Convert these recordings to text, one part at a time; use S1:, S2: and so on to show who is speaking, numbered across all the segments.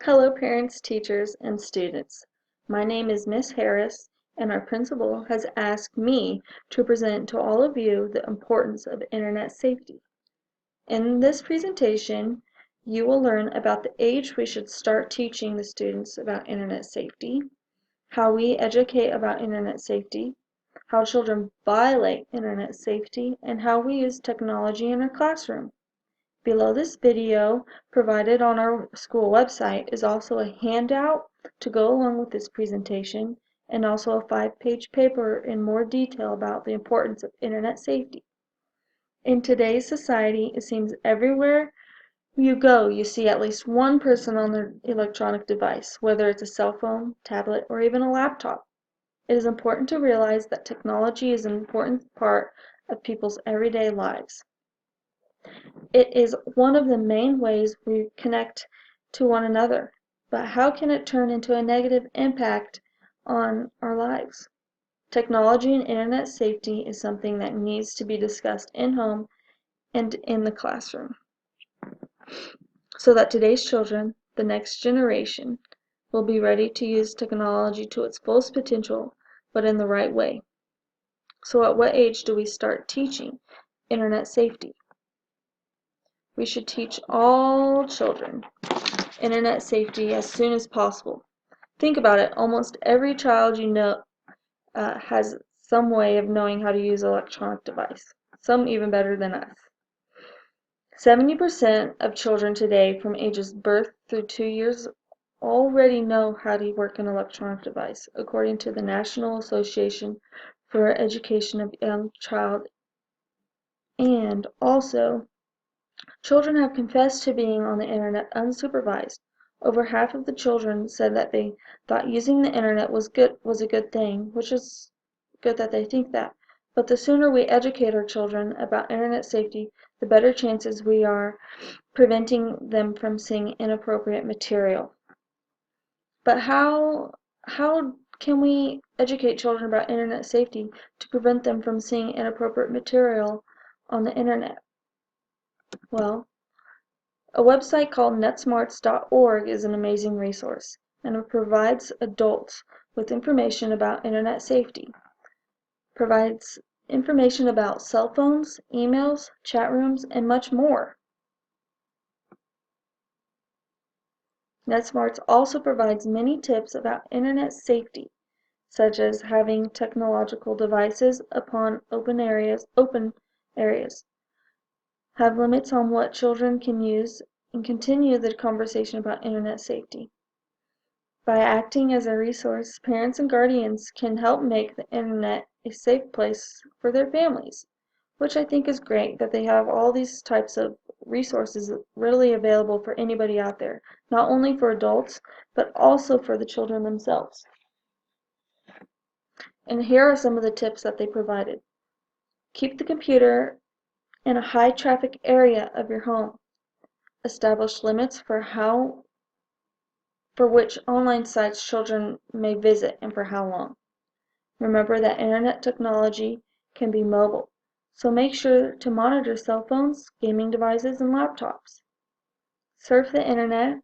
S1: Hello parents, teachers, and students. My name is Miss Harris, and our principal has asked me to present to all of you the importance of internet safety. In this presentation, you will learn about the age we should start teaching the students about internet safety, how we educate about internet safety, how children violate internet safety, and how we use technology in our classroom. Below this video, provided on our school website, is also a handout to go along with this presentation and also a 5-page paper in more detail about the importance of internet safety. In today's society, it seems everywhere you go, you see at least one person on their electronic device, whether it's a cell phone, tablet, or even a laptop. It is important to realize that technology is an important part of people's everyday lives. It is one of the main ways we connect to one another, but how can it turn into a negative impact on our lives? Technology and internet safety is something that needs to be discussed in home and in the classroom, so that today's children, the next generation, will be ready to use technology to its fullest potential, but in the right way. So at what age do we start teaching internet safety? We should teach all children internet safety as soon as possible. Think about it, almost every child you know has some way of knowing how to use an electronic device, some even better than us. 70% of children today from ages birth through 2 years already know how to work an electronic device, according to the National Association for Education of Young Child. And also, children have confessed to being on the internet unsupervised. Over half of the children said that they thought using the internet was a good thing, which is good that they think that. But the sooner we educate our children about internet safety, the better chances we are preventing them from seeing inappropriate material. But how can we educate children about internet safety to prevent them from seeing inappropriate material on the internet? Well, a website called netsmarts.org is an amazing resource, and it provides adults with information about internet safety, provides information about cell phones, emails, chat rooms, and much more. NetSmarts also provides many tips about internet safety, such as having technological devices upon open areas, have limits on what children can use, and continue the conversation about internet safety. By acting as a resource, parents and guardians can help make the internet a safe place for their families, which I think is great that they have all these types of resources readily available for anybody out there, not only for adults, but also for the children themselves. And here are some of the tips that they provided. Keep the computer in a high traffic area of your home. Establish limits for which online sites children may visit and for how long. Remember that internet technology can be mobile, so make sure to monitor cell phones, gaming devices, and laptops. Surf the internet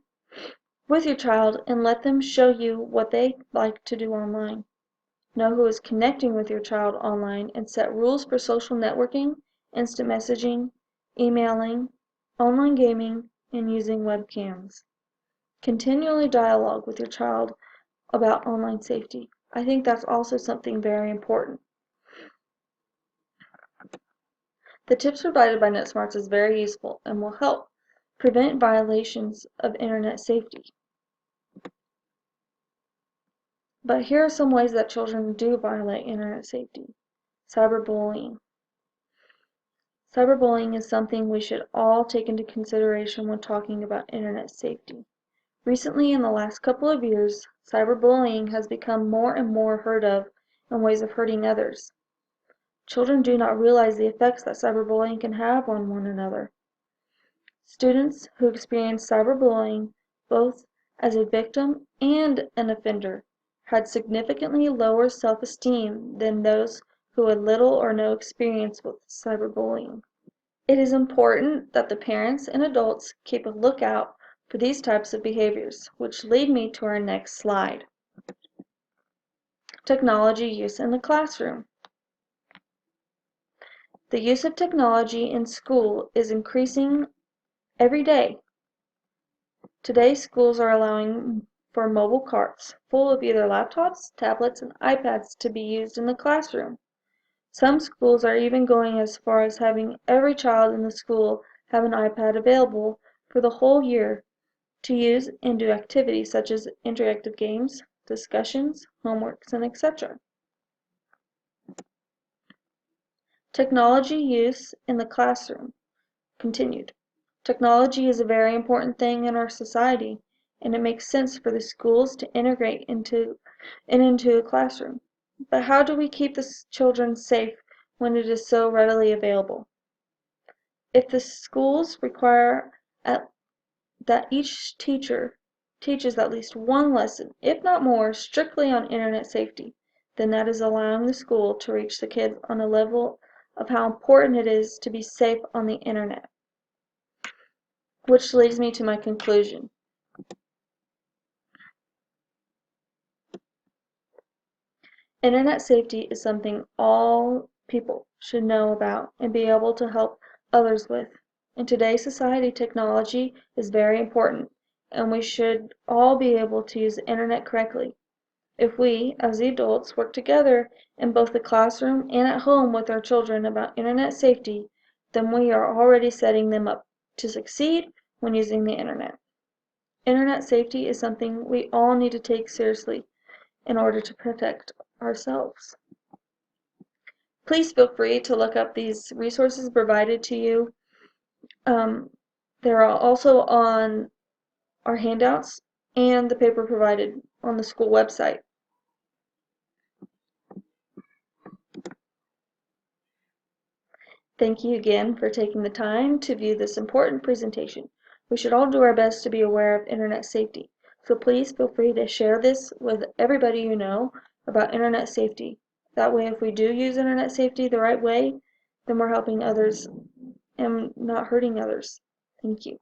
S1: with your child and let them show you what they like to do online. Know who is connecting with your child online and set rules for social networking, instant messaging, emailing, online gaming, and using webcams. Continually dialogue with your child about online safety. I think that's also something very important. The tips provided by NetSmarts is very useful and will help prevent violations of internet safety. But here are some ways that children do violate internet safety. Cyberbullying. Cyberbullying is something we should all take into consideration when talking about internet safety. Recently, in the last couple of years, cyberbullying has become more and more heard of in ways of hurting others. Children do not realize the effects that cyberbullying can have on one another. Students who experience cyberbullying, both as a victim and an offender, had significantly lower self-esteem than those who had little or no experience with cyberbullying. It is important that the parents and adults keep a lookout for these types of behaviors, which lead me to our next slide. Technology use in the classroom. The use of technology in school is increasing every day. Today, schools are allowing for mobile carts full of either laptops, tablets, and iPads to be used in the classroom. Some schools are even going as far as having every child in the school have an iPad available for the whole year to use and do activities such as interactive games, discussions, homeworks, and etc. Technology use in the classroom continued. Technology is a very important thing in our society, and it makes sense for the schools to integrate into a classroom. But how do we keep the children safe when it is so readily available? If the schools require that each teacher teaches at least one lesson, if not more, strictly on internet safety, then that is allowing the school to reach the kids on a level of how important it is to be safe on the internet. Which leads me to my conclusion. Internet safety is something all people should know about and be able to help others with. In today's society, technology is very important, and we should all be able to use the internet correctly. If we, as the adults, work together in both the classroom and at home with our children about internet safety, then we are already setting them up to succeed when using the internet. Internet safety is something we all need to take seriously in order to protect ourselves. Please feel free to look up these resources provided to you. They're also on our handouts and the paper provided on the school website. Thank you again for taking the time to view this important presentation. We should all do our best to be aware of internet safety, so please feel free to share this with everybody you know about internet safety. That way, if we do use internet safety the right way, then we're helping others and not hurting others. Thank you.